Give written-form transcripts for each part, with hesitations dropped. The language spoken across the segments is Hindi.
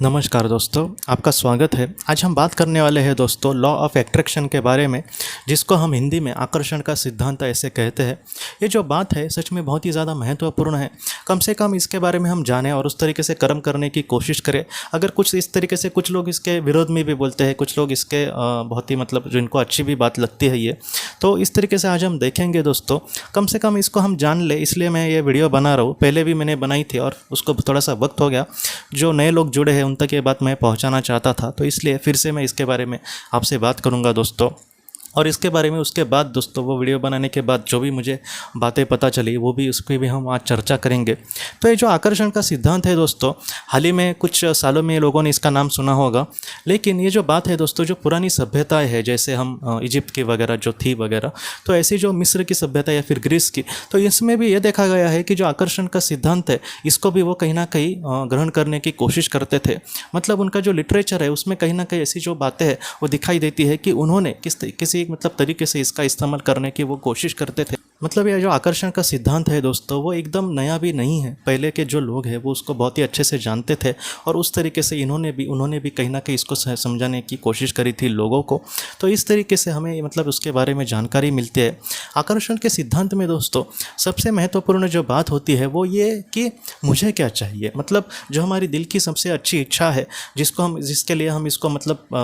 नमस्कार दोस्तों, आपका स्वागत है। आज हम बात करने वाले हैं दोस्तों लॉ ऑफ एट्रैक्शन के बारे में, जिसको हम हिंदी में आकर्षण का सिद्धांत ऐसे कहते हैं। ये जो बात है सच में बहुत ही ज़्यादा महत्वपूर्ण है। कम से कम इसके बारे में हम जानें और उस तरीके से कर्म करने की कोशिश करें। अगर कुछ इस तरीके से कुछ लोग इसके विरोध में भी बोलते हैं, कुछ लोग इसके बहुत ही जिनको अच्छी भी बात लगती है ये, तो इस तरीके से आज हम देखेंगे दोस्तों। कम से कम इसको हम जान ले, इसलिए मैं ये वीडियो बना रहा हूँ। पहले भी मैंने बनाई थी और उसको थोड़ा सा वक्त हो गया। जो नए लोग जुड़े हैं उन तक ये बात मैं पहुंचाना चाहता था, तो इसलिए फिर से मैं इसके बारे में आपसे बात करूंगा दोस्तों। और इसके बारे में उसके बाद दोस्तों वो वीडियो बनाने के बाद जो भी मुझे बातें पता चली वो भी उसकी भी हम आज चर्चा करेंगे। तो ये जो आकर्षण का सिद्धांत है दोस्तों, हाल ही में कुछ सालों में लोगों ने इसका नाम सुना होगा। लेकिन ये जो बात है दोस्तों, जो पुरानी सभ्यताएं है, जैसे हम इजिप्ट की वगैरह जो थी वगैरह, तो ऐसी जो मिस्र की सभ्यता या फिर ग्रीस की, तो इसमें भी ये देखा गया है कि जो आकर्षण का सिद्धांत है इसको भी वो कहीं ना कहीं ग्रहण करने की कोशिश करते थे। मतलब उनका जो लिटरेचर है उसमें कहीं ना कहीं ऐसी जो बातें हैं वो दिखाई देती है कि उन्होंने किसी तरीके से इसका इस्तेमाल करने की वो कोशिश करते थे। मतलब यह जो आकर्षण का सिद्धांत है दोस्तों, वो एकदम नया भी नहीं है। पहले के जो लोग हैं वो उसको बहुत ही अच्छे से जानते थे और उस तरीके से उन्होंने भी कहीं ना कहीं इसको समझाने की कोशिश करी थी लोगों को। तो इस तरीके से हमें उसके बारे में जानकारी मिलती है। आकर्षण के सिद्धांत में दोस्तों सबसे महत्वपूर्ण जो बात होती है वो ये कि मुझे क्या चाहिए। मतलब जो हमारी दिल की सबसे अच्छी इच्छा है, जिसके लिए हम इसको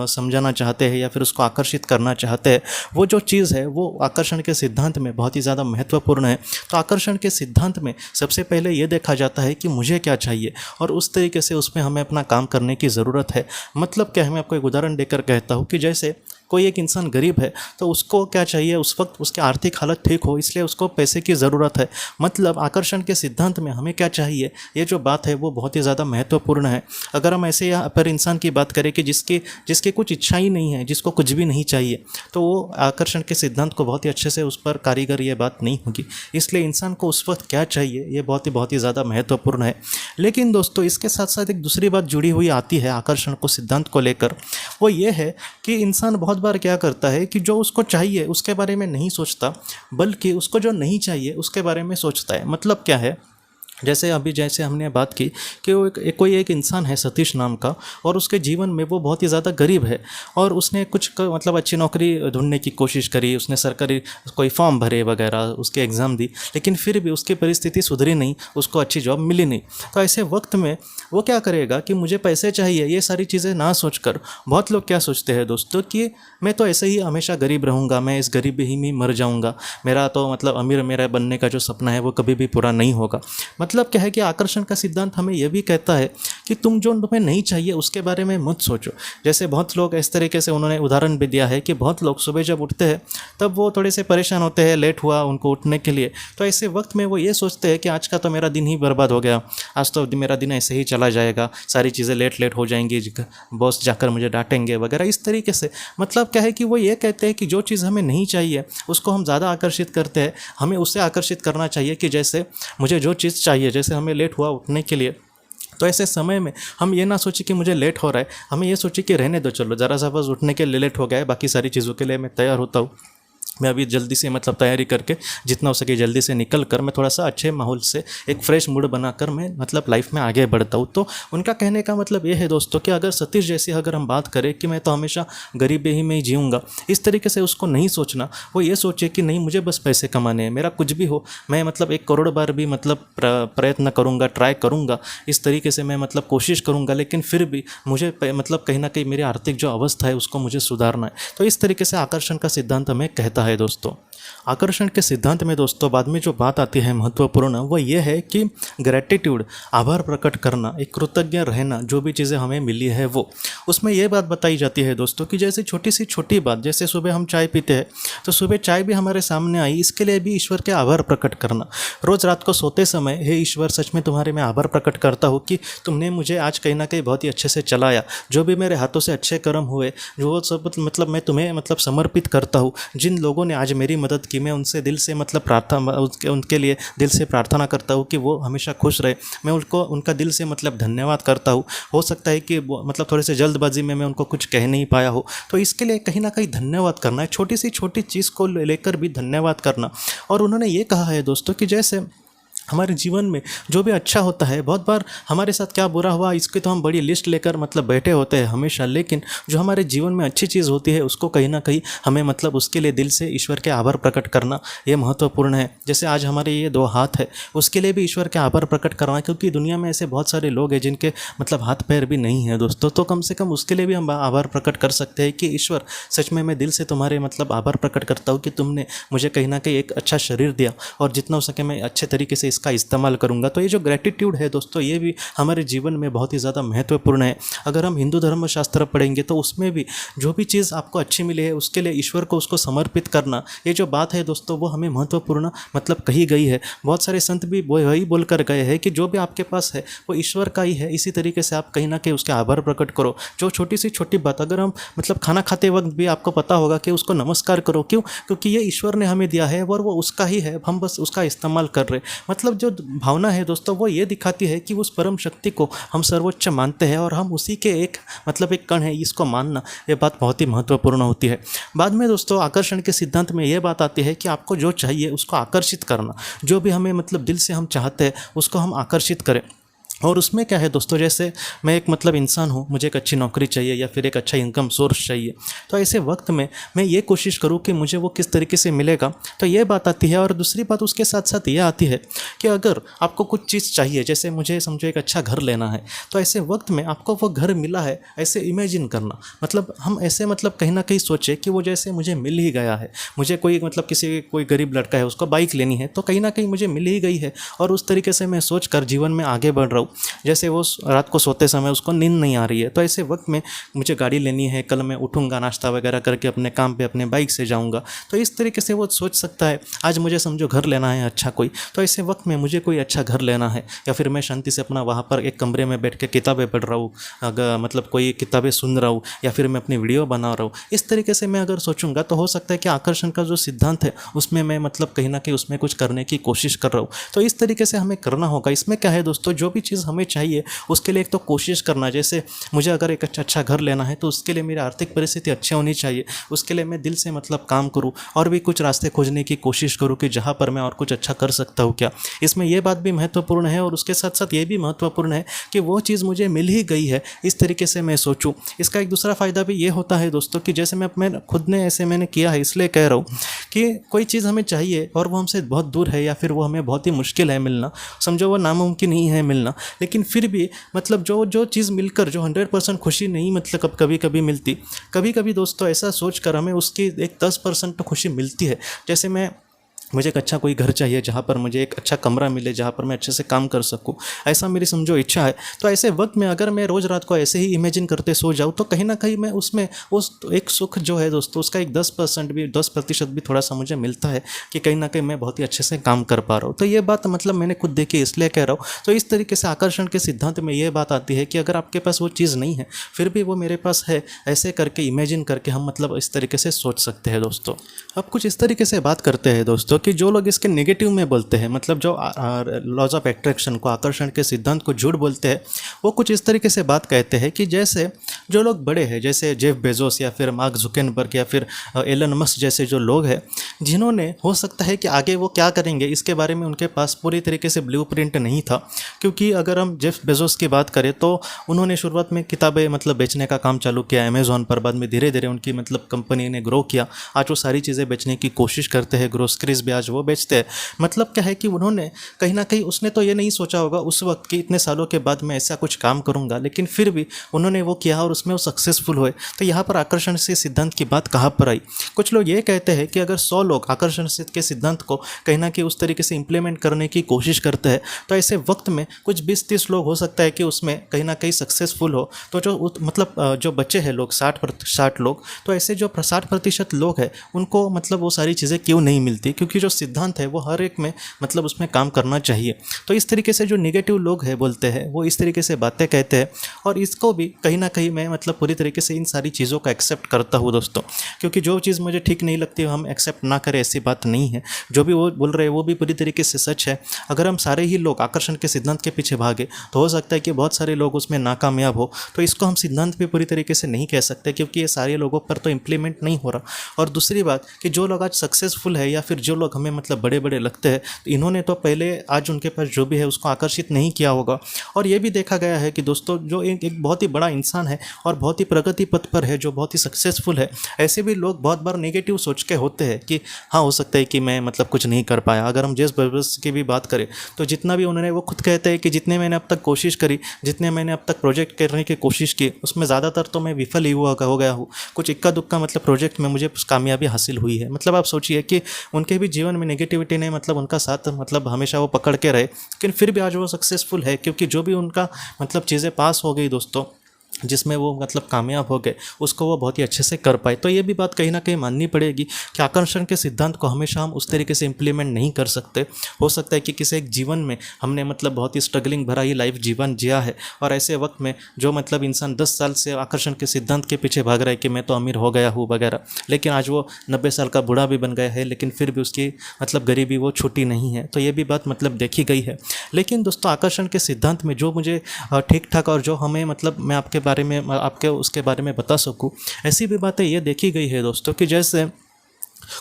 समझाना चाहते हैं या फिर उसको आकर्षित करना चाहते हैं, वो जो चीज़ है वो आकर्षण के सिद्धांत में बहुत ही ज़्यादा महत्वपूर्ण है। तो आकर्षण के सिद्धांत में सबसे पहले ये देखा जाता है कि मुझे क्या चाहिए और उस तरीके से उसमें हमें अपना काम करने की ज़रूरत है। मतलब क्या है, मैं आपको एक उदाहरण देकर कहता हूँ कि जैसे कोई एक इंसान गरीब है तो उसको क्या चाहिए, उस वक्त उसकी आर्थिक हालत ठीक हो, इसलिए उसको पैसे की ज़रूरत है। मतलब आकर्षण के सिद्धांत में हमें क्या चाहिए, ये जो बात है वो बहुत ही ज़्यादा महत्वपूर्ण है। अगर हम ऐसे यहाँ पर इंसान की बात करें कि जिसकी कुछ इच्छा ही नहीं है, जिसको कुछ भी नहीं चाहिए, तो वो आकर्षण के सिद्धांत को बहुत ही अच्छे से उस पर कारीगर ये बात नहीं होगी। इसलिए इंसान को उस वक्त क्या चाहिए ये बहुत ही ज़्यादा महत्वपूर्ण है। लेकिन दोस्तों इसके साथ साथ एक दूसरी बात जुड़ी हुई आती है आकर्षण को सिद्धांत को लेकर। वो ये है कि इंसान बहुत बार क्या करता है कि जो उसको चाहिए उसके बारे में नहीं सोचता, बल्कि उसको जो नहीं चाहिए उसके बारे में सोचता है। मतलब क्या है, जैसे हमने बात की कि वो कोई एक इंसान है सतीश नाम का, और उसके जीवन में वो बहुत ही ज़्यादा गरीब है और उसने अच्छी नौकरी ढूंढने की कोशिश करी। उसने सरकारी कोई फॉर्म भरे वगैरह, उसके एग्ज़ाम दी, लेकिन फिर भी उसकी परिस्थिति सुधरी नहीं, उसको अच्छी जॉब मिली नहीं। तो ऐसे वक्त में वो क्या करेगा कि मुझे पैसे चाहिए, ये सारी चीज़ें ना सोचकर बहुत लोग क्या सोचते हैं दोस्तों कि मैं तो ऐसे ही हमेशा गरीब रहूँगा, मैं इस गरीबी ही में मर जाऊँगा, मेरा तो अमीर मेरा बनने का जो सपना है वो कभी भी पूरा नहीं होगा। मतलब क्या है कि आकर्षण का सिद्धांत हमें यह भी कहता है कि तुम्हें नहीं चाहिए उसके बारे में मत सोचो। जैसे बहुत लोग इस तरीके से, उन्होंने उदाहरण भी दिया है कि बहुत लोग सुबह जब उठते हैं तब वो थोड़े से परेशान होते हैं, लेट हुआ उनको उठने के लिए, तो ऐसे वक्त में वो ये सोचते हैं कि आज का तो मेरा दिन ही बर्बाद हो गया, आज तो मेरा दिन ऐसे ही चला जाएगा, सारी चीज़ें लेट हो जाएंगी, बॉस जाकर मुझे डांटेंगे वगैरह, इस तरीके से। मतलब क्या है कि वो ये कहते हैं कि जो चीज़ हमें नहीं चाहिए उसको हम ज़्यादा आकर्षित करते हैं। हमें उससे आकर्षित करना चाहिए कि जैसे मुझे जो चीज़ चाहिए, जैसे हमें लेट हुआ उठने के लिए, तो ऐसे समय में हम ये ना सोचें कि मुझे लेट हो रहा है, हमें ये सोचें कि रहने दो, चलो ज़रा सा बस उठने के लिए लेट हो गया है, बाकी सारी चीज़ों के लिए मैं तैयार होता हूँ। मैं अभी जल्दी से तैयारी करके जितना हो सके जल्दी से निकल कर मैं थोड़ा सा अच्छे माहौल से एक फ्रेश मूड बनाकर मैं लाइफ में आगे बढ़ता हूँ। तो उनका कहने का मतलब ये है दोस्तों कि अगर सतीश जैसी अगर हम बात करें कि मैं तो हमेशा गरीबी ही में ही जीऊँगा, इस तरीके से उसको नहीं सोचना। वो ये सोचे कि नहीं, मुझे बस पैसे कमाने हैं, मेरा कुछ भी हो, मैं 1 करोड़ बार भी प्रयत्न करूँगा, ट्राई करूँगा, इस तरीके से मैं कोशिश करूँगा, लेकिन फिर भी मुझे कहीं ना कहीं मेरी आर्थिक जो अवस्था है उसको मुझे सुधारना है। तो इस तरीके से आकर्षण का सिद्धांत हमें कहता है दोस्तों। आकर्षण के सिद्धांत में दोस्तों बाद में जो बात आती है महत्वपूर्ण, वो ये है कि ग्रैटिट्यूड, आभार प्रकट करना, एक कृतज्ञ रहना, जो भी चीज़ें हमें मिली है वो, उसमें यह बात बताई जाती है दोस्तों कि जैसे छोटी सी छोटी बात, जैसे सुबह हम चाय पीते हैं तो सुबह चाय भी हमारे सामने आई, इसके लिए भी ईश्वर के आभार प्रकट करना। रोज़ रात को सोते समय, हे ईश्वर, सच में तुम्हारे मैं आभार प्रकट करता हूँ कि तुमने मुझे आज कहीं ना कहीं बहुत ही अच्छे से चलाया, जो भी मेरे हाथों से अच्छे कर्म हुए जो सब मैं तुम्हें समर्पित करता हूँ। जिन लोगों ने आज मेरी मदद की, मैं उनसे दिल से प्रार्थना, उनके लिए दिल से प्रार्थना करता हूँ कि वो हमेशा खुश रहे। मैं उनका दिल से धन्यवाद करता हूँ। हो सकता है कि थोड़े से जल्दबाजी में मैं उनको कुछ कह नहीं पाया हो, तो इसके लिए कहीं ना कहीं धन्यवाद करना है, छोटी सी छोटी चीज़ को लेकर भी धन्यवाद करना। और उन्होंने ये कहा है दोस्तों कि जैसे हमारे जीवन में जो भी अच्छा होता है, बहुत बार हमारे साथ क्या बुरा हुआ इसकी तो हम बड़ी लिस्ट लेकर मतलब बैठे होते हैं हमेशा, लेकिन जो हमारे जीवन में अच्छी चीज़ होती है उसको कहीं ना कहीं हमें मतलब उसके लिए दिल से ईश्वर के आभार प्रकट करना ये महत्वपूर्ण है। जैसे आज हमारे ये 2 हाथ है, उसके लिए भी ईश्वर के आभार प्रकट करना, क्योंकि दुनिया में ऐसे बहुत सारे लोग हैं जिनके मतलब हाथ पैर भी नहीं है दोस्तों, तो कम से कम उसके लिए भी हम आभार प्रकट कर सकते हैं कि ईश्वर सच में मैं दिल से तुम्हारे मतलब आभार प्रकट करता हूँ कि तुमने मुझे कहीं ना कहीं एक अच्छा शरीर दिया और जितना हो सके मैं अच्छे तरीके से इसका इस्तेमाल करूँगा। तो ये जो ग्रेटिट्यूड है दोस्तों, ये भी हमारे जीवन में बहुत ही ज़्यादा महत्वपूर्ण है। अगर हम हिंदू धर्मशास्त्र पढ़ेंगे तो उसमें भी जो भी चीज़ आपको अच्छी मिली है उसके लिए ईश्वर को उसको समर्पित करना, ये जो बात है दोस्तों वो हमें महत्वपूर्ण मतलब कही गई है। बहुत सारे संत भी वही बोल कर गए हैं कि जो भी आपके पास है वो ईश्वर का ही है, इसी तरीके से आप कहीं ना कहीं उसके आभार प्रकट करो। जो छोटी सी छोटी बात, अगर हम मतलब खाना खाते वक्त भी आपको पता होगा कि उसको नमस्कार करो, क्यों? क्योंकि ये ईश्वर ने हमें दिया है और वो उसका ही है, हम बस उसका इस्तेमाल कर रहे। मतलब जो भावना है दोस्तों वो ये दिखाती है कि उस परम शक्ति को हम सर्वोच्च मानते हैं और हम उसी के एक मतलब एक कण है, इसको मानना ये बात बहुत ही महत्वपूर्ण होती है। बाद में दोस्तों आकर्षण के सिद्धांत में ये बात आती है कि आपको जो चाहिए उसको आकर्षित करना, जो भी हमें मतलब दिल से हम चाहते हैं उसको हम आकर्षित करें। और उसमें क्या है दोस्तों, जैसे मैं एक मतलब इंसान हूँ, मुझे एक अच्छी नौकरी चाहिए या फिर एक अच्छा इनकम सोर्स चाहिए, तो ऐसे वक्त में मैं ये कोशिश करूँ कि मुझे वो किस तरीके से मिलेगा, तो ये बात आती है। और दूसरी बात उसके साथ साथ ये आती है कि अगर आपको कुछ चीज़ चाहिए, जैसे मुझे समझो एक अच्छा घर लेना है, तो ऐसे वक्त में आपको वो घर मिला है ऐसे इमेजिन करना, मतलब हम ऐसे मतलब कहीं ना कहीं सोचे कि वो जैसे मुझे मिल ही गया है। मुझे कोई मतलब किसी कोई गरीब लड़का है उसको बाइक लेनी है, तो कहीं ना कहीं मुझे मिल ही गई है और उस तरीके से मैं सोच कर जीवन में आगे बढ़ रहा हूँ। जैसे वो रात को सोते समय उसको नींद नहीं आ रही है, तो ऐसे वक्त में मुझे गाड़ी लेनी है, कल मैं उठूँगा नाश्ता वगैरह करके अपने काम पे अपने बाइक से जाऊँगा, तो इस तरीके से वो सोच सकता है। आज मुझे समझो घर लेना है अच्छा कोई, तो ऐसे वक्त में मुझे कोई अच्छा घर लेना है, या फिर मैं शांति से अपना वहाँ पर एक कमरे में बैठ के किताबें पढ़ रहा हूँ, अगर मतलब कोई किताबें सुन रहा हूँ, या फिर मैं अपनी वीडियो बना रहा हूँ, इस तरीके से मैं अगर सोचूंगा तो हो सकता है कि आकर्षण का जो सिद्धांत है उसमें मैं मतलब कहीं ना कहीं उसमें कुछ करने की कोशिश कर रहा हूँ। तो इस तरीके से हमें करना होगा। इसमें क्या है दोस्तों, जो भी चीज़ हमें चाहिए उसके लिए एक तो कोशिश करना, जैसे मुझे अगर एक अच्छा घर लेना है तो उसके लिए मेरी आर्थिक परिस्थिति अच्छी होनी चाहिए, उसके लिए मैं दिल से मतलब काम करूँ और भी कुछ रास्ते खोजने की कोशिश करूँ कि जहाँ पर मैं और कुछ अच्छा कर सकता हूँ क्या। इसमें यह बात भी महत्वपूर्ण है और उसके साथ साथ ये भी महत्वपूर्ण है कि वो चीज़ मुझे मिल ही गई है, इस तरीके से मैं सोचूं। इसका एक दूसरा फ़ायदा भी ये होता है दोस्तों कि जैसे मैं खुद ने ऐसे मैंने किया है, इसलिए कह रहा हूँ कि कोई चीज़ हमें चाहिए और वो हमसे बहुत दूर है या फिर वो हमें बहुत ही मुश्किल है मिलना, समझो वो नामुमकिन ही है मिलना, लेकिन फिर भी मतलब जो जो चीज़ मिलकर जो 100% खुशी नहीं मतलब कभी कभी मिलती, कभी कभी दोस्तों ऐसा सोच कर हमें उसकी एक 10% तो खुशी मिलती है। जैसे मुझे एक अच्छा कोई घर चाहिए जहाँ पर मुझे एक अच्छा कमरा मिले, जहाँ पर मैं अच्छे से काम कर सकूँ, ऐसा मेरी समझो इच्छा है। तो ऐसे वक्त में अगर मैं रोज़ रात को ऐसे ही इमेजिन करते सो जाऊँ तो कहीं ना कहीं मैं उसमें उस एक सुख जो है दोस्तों उसका एक 10% भी थोड़ा सा मुझे मिलता है कि कहीं ना कहीं मैं बहुत ही अच्छे से काम कर पा रहा हूँ। तो ये बात मतलब मैंने खुद देखी इसलिए कह रहा हूँ। तो इस तरीके से आकर्षण के सिद्धांत में ये बात आती है कि अगर आपके पास वो चीज़ नहीं है फिर भी वो मेरे पास है, ऐसे करके इमेजिन करके हम मतलब इस तरीके से सोच सकते हैं दोस्तों। अब कुछ इस तरीके से बात करते हैं दोस्तों कि जो लोग इसके नेगेटिव में बोलते हैं, मतलब जो लॉज ऑफ एट्रैक्शन को, आकर्षण के सिद्धांत को झूठ बोलते हैं, वो कुछ इस तरीके से बात कहते हैं कि जैसे जो लोग बड़े हैं, जैसे जेफ बेजोस या फिर मार्क जुकरबर्ग या फिर एलन मस्क जैसे जो लोग हैं, जिन्होंने हो सकता है कि आगे वो क्या करेंगे इसके बारे में उनके पास पूरी तरीके से ब्लूप्रिंट नहीं था। क्योंकि अगर हम जेफ बेजोस की बात करें तो उन्होंने शुरुआत में किताबें मतलब बेचने का काम चालू किया अमेज़ॉन पर, बाद में धीरे धीरे उनकी मतलब कंपनी ने ग्रो किया, आज वो सारी चीज़ें बेचने की कोशिश करते हैं, ग्रोसरीज भी आज वो बेचते हैं। मतलब क्या है कि उन्होंने कहीं ना कहीं, उसने तो ये नहीं सोचा होगा उस वक्त कि इतने सालों के बाद मैं ऐसा कुछ काम करूंगा, लेकिन फिर भी उन्होंने वो किया और उसमें वो सक्सेसफुल हुए। तो यहाँ पर आकर्षण से सिद्धांत की बात कहाँ पर आई? कुछ लोग ये कहते हैं कि अगर 100 लोग आकर्षण के सिद्धांत को कहीं ना कहीं उस तरीके से इंप्लीमेंट करने की कोशिश करते हैं तो ऐसे वक्त में कुछ 20-30 लोग हो सकता है कि उसमें कहीं ना कहीं सक्सेसफुल हो। तो जो मतलब जो बच्चे हैं लोग 60 लोग, तो ऐसे जो 60% लोग हैं उनको मतलब वो सारी चीज़ें क्यों नहीं मिलती? क्योंकि जो सिद्धांत है वो हर एक में मतलब उसमें काम करना चाहिए। तो इस तरीके से जो नेगेटिव लोग हैं बोलते हैं वो इस तरीके से बातें कहते हैं, और इसको भी कहीं ना कहीं मैं मतलब पूरी तरीके से इन सारी चीज़ों को एक्सेप्ट करता हूँ दोस्तों। क्योंकि जो चीज़ मुझे ठीक नहीं लगती हम एक्सेप्ट ना करें ऐसी बात नहीं है। जो भी वो बोल रहे हैं वो भी पूरी तरीके से सच है। अगर हम सारे ही लोग आकर्षण के सिद्धांत के पीछे भागे तो हो सकता है कि बहुत सारे लोग उसमें नाकामयाब हो। तो इसको हम सिद्धांत भी पूरी तरीके से नहीं कह सकते क्योंकि ये सारे लोगों पर तो इम्प्लीमेंट नहीं हो रहा। और दूसरी बात कि जो लोग आज सक्सेसफुल है या फिर जो लोग लोग हमें मतलब बड़े बड़े लगते हैं, तो इन्होंने तो पहले आज उनके पास जो भी है उसको आकर्षित नहीं किया होगा। और ये भी देखा गया है कि दोस्तों जो एक बहुत ही बड़ा इंसान है और बहुत ही प्रगति पथ पर है, जो बहुत ही सक्सेसफुल है, ऐसे भी लोग बहुत बार नेगेटिव सोच के होते हैं कि हाँ हो सकता है कि मैं मतलब कुछ नहीं कर पाया। अगर हम जेफ बेजोस की भी बात करें तो जितना भी उन्होंने, वो खुद कहते हैं कि जितने मैंने अब तक कोशिश करी, जितने मैंने अब तक प्रोजेक्ट करने की कोशिश की, उसमें ज़्यादातर तो मैं विफल ही हो गया हूँ। कुछ इक्का दुक्का मतलब प्रोजेक्ट में मुझे कामयाबी हासिल हुई है। मतलब आप सोचिए कि उनके भी जीवन में नेगेटिविटी ने मतलब उनका साथ मतलब हमेशा वो पकड़ के रहे, लेकिन फिर भी आज वो सक्सेसफुल है, क्योंकि जो भी उनका मतलब चीज़ें पास हो गई दोस्तों, जिसमें वो मतलब कामयाब हो गए, उसको वो बहुत ही अच्छे से कर पाए। तो ये भी बात कहीं ना कहीं माननी पड़ेगी कि आकर्षण के सिद्धांत को हमेशा हम उस तरीके से इम्प्लीमेंट नहीं कर सकते। हो सकता है कि किसी एक जीवन में हमने मतलब बहुत ही स्ट्रगलिंग भरा ही लाइफ जीवन जिया है, और ऐसे वक्त में जो मतलब इंसान 10 साल से आकर्षण के सिद्धांत के पीछे भाग रहा है कि मैं तो अमीर हो गया हूँ वगैरह, लेकिन आज वो 90 साल का बूढ़ा भी बन गया है, लेकिन फिर भी उसकी मतलब गरीबी वो छूटी नहीं है। तो ये भी बात मतलब देखी गई है। लेकिन दोस्तों आकर्षण के सिद्धांत में जो मुझे ठीक ठाक और जो हमें मतलब मैं आपके बारे में आपके उसके बारे में बता सकूं, ऐसी भी बातें ये देखी गई है दोस्तों कि जैसे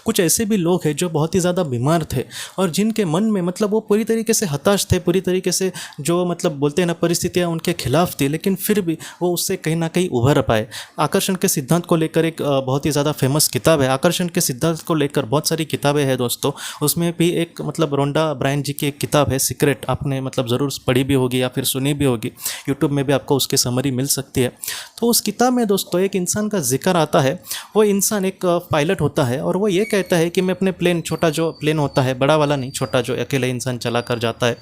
कुछ ऐसे भी लोग हैं जो बहुत ही ज़्यादा बीमार थे और जिनके मन में मतलब वो पूरी तरीके से हताश थे, पूरी तरीके से जो मतलब बोलते हैं ना परिस्थितियाँ उनके खिलाफ थी, लेकिन फिर भी वो उससे कहीं ना कहीं उभर पाए। आकर्षण के सिद्धांत को लेकर एक बहुत ही ज़्यादा फेमस किताब है। आकर्षण के सिद्धांत को लेकर बहुत सारी किताबें हैं दोस्तों, उसमें भी एक मतलब रोंडा ब्रायन जी की एक किताब है सीक्रेट, आपने मतलब ज़रूर पढ़ी भी होगी या फिर सुनी भी होगी, यूट्यूब में भी आपको उसकी समरी मिल सकती है। तो उस किताब में दोस्तों एक इंसान का जिक्र आता है। वो इंसान एक पायलट होता है और वो ये कहता है कि मैं अपने प्लेन, छोटा जो प्लेन होता है, बड़ा वाला नहीं, छोटा जो अकेले इंसान चला कर जाता है,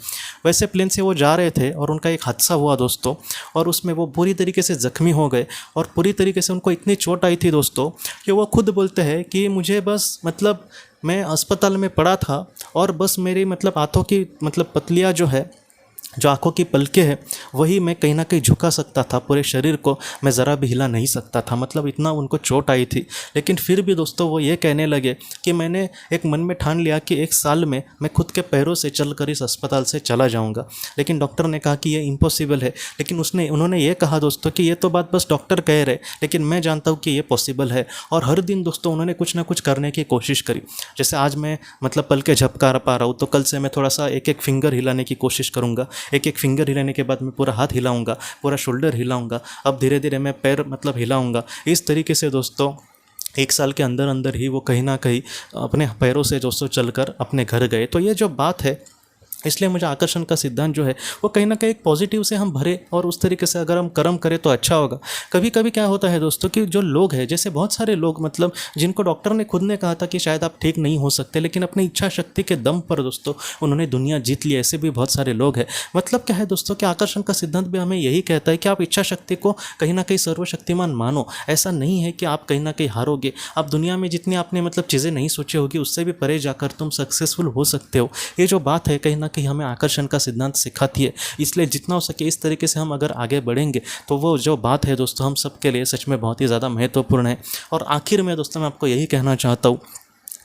वैसे प्लेन से वो जा रहे थे और उनका एक हादसा हुआ दोस्तों, और उसमें वो पूरी तरीके से ज़ख्मी हो गए और पूरी तरीके से उनको इतनी चोट आई थी दोस्तों कि वो खुद बोलते हैं कि मुझे बस मतलब मैं अस्पताल में पड़ा था और बस मेरी मतलब हाथों की मतलब पतलियाँ जो है, जो आंखों की पलकें हैं, वही मैं कहीं ना कहीं झुका सकता था, पूरे शरीर को मैं ज़रा भी हिला नहीं सकता था। मतलब इतना उनको चोट आई थी। लेकिन फिर भी दोस्तों वो ये कहने लगे कि मैंने एक मन में ठान लिया कि 1 साल में मैं खुद के पैरों से चलकर इस अस्पताल से चला जाऊंगा। लेकिन डॉक्टर ने कहा कि ये इम्पॉसिबल है, लेकिन उन्होंने ये कहा दोस्तों कि ये तो बात बस डॉक्टर कह रहे, लेकिन मैं जानता हूँ कि ये पॉसिबल है। और हर दिन दोस्तों उन्होंने कुछ ना कुछ करने की कोशिश करी। जैसे आज मैं मतलब पलके झपका पा रहा हूँ, तो कल से मैं थोड़ा सा एक एक फिंगर हिलाने की कोशिश करूँगा। एक एक फिंगर हिलाने के बाद मैं पूरा हाथ हिलाऊंगा, पूरा शोल्डर हिलाऊंगा, अब धीरे धीरे मैं पैर मतलब हिलाऊंगा। इस तरीके से दोस्तों 1 साल के अंदर अंदर ही वो कहीं ना कहीं अपने पैरों से दोस्तों चलकर अपने घर गए। तो ये जो बात है, इसलिए मुझे आकर्षण का सिद्धांत जो है वो कहीं ना कहीं एक पॉजिटिव से हम भरे और उस तरीके से अगर हम कर्म करें तो अच्छा होगा। कभी कभी क्या होता है दोस्तों कि जो लोग हैं, जैसे बहुत सारे लोग मतलब जिनको डॉक्टर ने खुद ने कहा था कि शायद आप ठीक नहीं हो सकते, लेकिन अपनी इच्छा शक्ति के दम पर दोस्तों उन्होंने दुनिया जीत ली। ऐसे भी बहुत सारे लोग हैं। मतलब क्या है दोस्तों कि आकर्षण का सिद्धांत भी हमें यही कहता है कि आप इच्छा शक्ति को कहीं ना कहीं सर्वशक्तिमान मानो। ऐसा नहीं है कि आप कहीं ना कहीं हारोगे। आप दुनिया में जितनी आपने मतलब चीज़ें नहीं सोची होगी, उससे भी परे जाकर तुम सक्सेसफुल हो सकते हो। ये जो बात है कहीं ना कहीं हमें आकर्षण का सिद्धांत सिखाती है। इसलिए जितना हो सके इस तरीके से हम अगर आगे बढ़ेंगे तो वो जो बात है दोस्तों हम सबके लिए सच में बहुत ही ज़्यादा महत्वपूर्ण है। और आखिर में दोस्तों मैं आपको यही कहना चाहता हूँ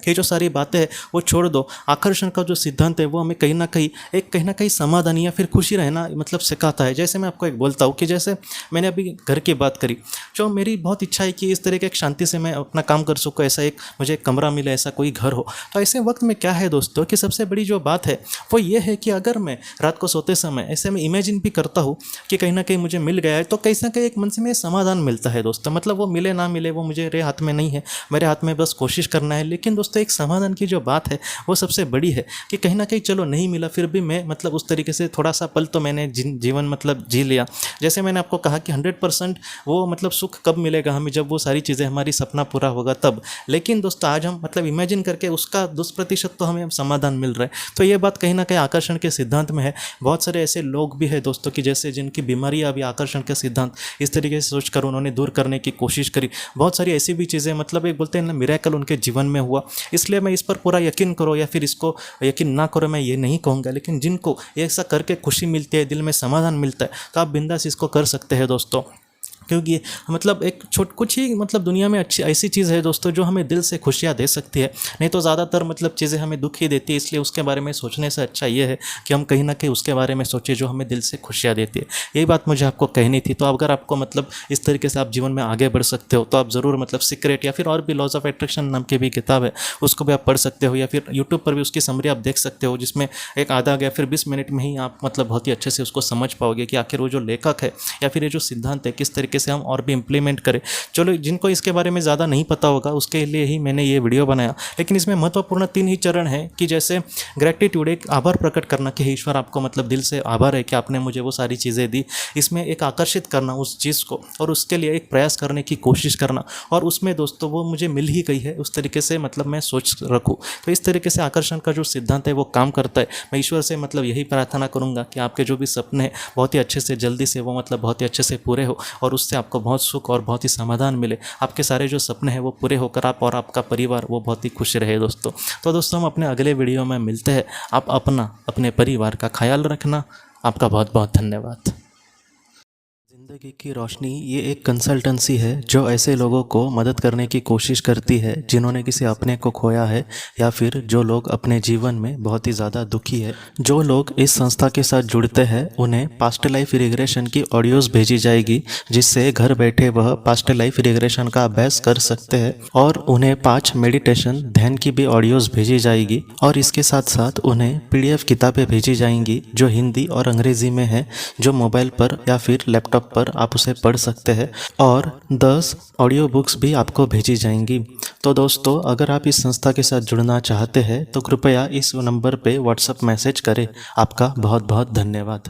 ये जो सारी बातें हैं वो छोड़ दो। आकर्षण का जो सिद्धांत है वो हमें कहीं ना कहीं समाधान या फिर खुशी रहना मतलब सिखाता है। जैसे मैं आपको एक बोलता हूँ कि जैसे मैंने अभी घर की बात करी, जो मेरी बहुत इच्छा है कि इस तरह के एक शांति से मैं अपना काम कर सकूँ, ऐसा एक मुझे एक कमरा मिले, ऐसा कोई घर हो। तो ऐसे वक्त में क्या है दोस्तों कि सबसे बड़ी जो बात है वो ये है कि अगर मैं रात को सोते समय ऐसे में इमेजिन भी करता हूँ कि कहीं ना कहीं मुझे मिल गया है, तो कहीं ना कहीं एक मन से में समाधान मिलता है दोस्तों। मतलब वो मिले ना मिले वो मेरे हाथ में नहीं है, मेरे हाथ में बस कोशिश करना है। लेकिन दोस्तों एक समाधान की जो बात है वो सबसे बड़ी है कि कहीं ना कहीं चलो नहीं मिला, फिर भी मैं मतलब उस तरीके से थोड़ा सा पल तो मैंने जीवन मतलब जी लिया। जैसे मैंने आपको कहा कि 100% वो मतलब सुख कब मिलेगा हमें, जब वो सारी चीज़ें हमारी सपना पूरा होगा तब। लेकिन दोस्तों आज हम मतलब इमेजिन करके उसका 10% तो हमें समाधान मिल रहा है। तो ये बात कहीं ना कहीं आकर्षण के सिद्धांत में है। बहुत सारे ऐसे लोग भी है दोस्तों कि जैसे जिनकी बीमारियाँ अभी आकर्षण के सिद्धांत इस तरीके से सोचकर उन्होंने दूर करने की कोशिश करी। बहुत सारी ऐसी भी चीज़ें मतलब एक बोलते हैं ना मिरेकल उनके जीवन में हुआ। इसलिए मैं इस पर पूरा यकीन करो या फिर इसको यकीन ना करो मैं ये नहीं कहूँगा, लेकिन जिनको ऐसा करके खुशी मिलती है, दिल में समाधान मिलता है, तो आप बिंदास इसको कर सकते हैं दोस्तों। क्योंकि मतलब एक कुछ ही मतलब दुनिया में अच्छी ऐसी चीज़ है दोस्तों जो हमें दिल से खुशियाँ दे सकती है, नहीं तो ज़्यादातर मतलब चीज़ें हमें दुख ही देती है। इसलिए उसके बारे में सोचने से अच्छा ये है कि हम कहीं ना कहीं उसके बारे में सोचें जो हमें दिल से खुशियाँ देती है। यही बात मुझे आपको कहनी थी। तो अगर आपको मतलब इस तरीके से आप जीवन में आगे बढ़ सकते हो तो आप ज़रूर मतलब सीक्रेट या फिर और भी लॉज ऑफ एट्रैक्शन नाम की भी किताब है, उसको भी आप पढ़ सकते हो, या फिर यूट्यूब पर भी उसकी समरी आप देख सकते हो, जिसमें एक आधा या फिर 20 मिनट में ही आप मतलब बहुत ही अच्छे से उसको समझ पाओगे कि आखिर वो जो लेखक है या फिर ये जो सिद्धांत है किस तरीके से हम और भी इम्प्लीमेंट करें। चलो, जिनको इसके बारे में ज़्यादा नहीं पता होगा उसके लिए ही मैंने ये वीडियो बनाया, लेकिन इसमें महत्वपूर्ण 3 ही चरण हैं कि जैसे ग्रेटिट्यूड, एक आभार प्रकट करना कि हे ईश्वर आपको मतलब दिल से आभार है कि आपने मुझे वो सारी चीज़ें दी। इसमें एक आकर्षित करना उस चीज़ को और उसके लिए एक प्रयास करने की कोशिश करना, और उसमें दोस्तों वो मुझे मिल ही गई है उस तरीके से मतलब मैं सोच रखूँ। तो इस तरीके से आकर्षण का जो सिद्धांत है वो काम करता है। मैं ईश्वर से मतलब यही प्रार्थना करूँगा कि आपके जो भी सपने हैं बहुत ही अच्छे से जल्दी से वो मतलब बहुत ही अच्छे से पूरे हो, और उससे आपको बहुत सुख और बहुत ही समाधान मिले। आपके सारे जो सपने हैं वो पूरे होकर आप और आपका परिवार वो बहुत ही खुश रहे दोस्तों। तो दोस्तों हम अपने अगले वीडियो में मिलते हैं। आप अपने परिवार का ख्याल रखना। आपका बहुत बहुत धन्यवाद। ज़िंदगी की रोशनी ये एक कंसल्टेंसी है जो ऐसे लोगों को मदद करने की कोशिश करती है जिन्होंने किसी अपने को खोया है, या फिर जो लोग अपने जीवन में बहुत ही ज़्यादा दुखी है। जो लोग इस संस्था के साथ जुड़ते हैं उन्हें पास्ट लाइफ रिग्रेशन की ऑडियोज़ भेजी जाएगी, जिससे घर बैठे वह पास्ट लाइफ रिग्रेशन का अभ्यास कर सकते हैं, और उन्हें 5 मेडिटेशन ध्यान की भी ऑडियोज़ भेजी जाएगी। और इसके साथ साथ उन्हें PDF किताबें भेजी जाएंगी जो हिंदी और अंग्रेज़ी में है, जो मोबाइल पर या फिर लैपटॉप पर आप उसे पढ़ सकते हैं, और 10 ऑडियो बुक्स भी आपको भेजी जाएंगी। तो दोस्तों अगर आप इस संस्था के साथ जुड़ना चाहते हैं तो कृपया इस नंबर पे व्हाट्सएप मैसेज करें। आपका बहुत बहुत धन्यवाद।